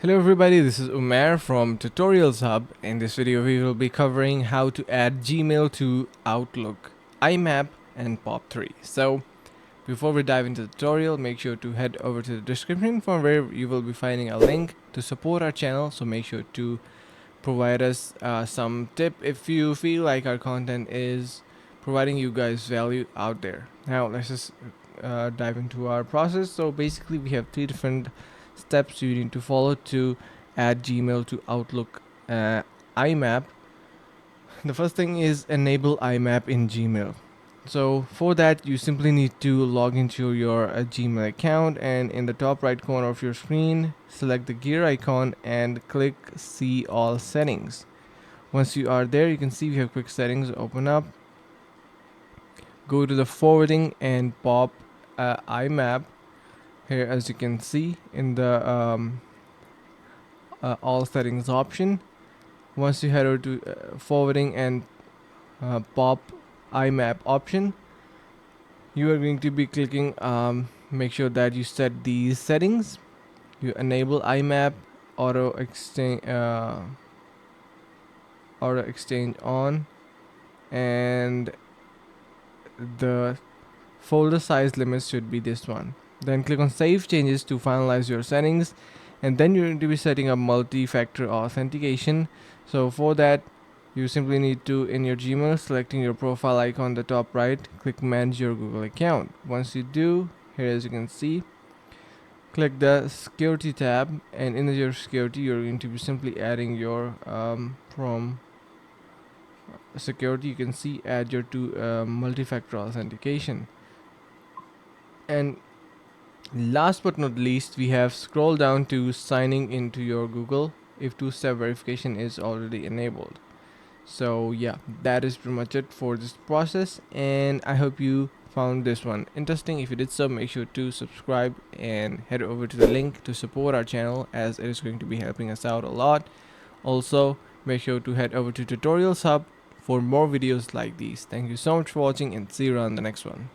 Hello everybody, this is Umair from Tutorials Hub. In this video we will be covering how to add Gmail to Outlook, Imap and POP3. So before we dive into the tutorial, make sure to head over to the description from where you will be finding a link to support our channel. So make sure to provide us some tip if you feel like our content is providing you guys value out there. Now let's just dive into our process. So basically we have three different steps you need to follow to add Gmail to Outlook IMAP. The first thing is enable IMAP in Gmail. So for that you simply need to log into your Gmail account, and in the top right corner of your screen select the gear icon and click see all settings. Once you are there, you can see we have quick settings open up. Go to the forwarding and pop IMAP. Here, as you can see in the all settings option, once you head over to forwarding and pop IMAP option, you are going to be clicking make sure that you set these settings. You enable IMAP auto exchange on, and the folder size limits should be this one. Then click on save changes to finalize your settings, and then you're going to be setting up multi-factor authentication. So for that you simply need to, in your Gmail, selecting your profile icon on the top right, click manage your Google account. Once you do, here as you can see, click the security tab, and in your security you're going to be simply adding your from security, you can see add your two multi-factor authentication. And last but not least, we have scroll down to signing into your Google if two-step verification is already enabled. So yeah, that is pretty much it for this process, and I hope you found this one interesting. If you did so, make sure to subscribe and head over to the link to support our channel, as it is going to be helping us out a lot. Also, make sure to head over to Tutorials Hub for more videos like these. Thank you so much for watching, and see you around the next one.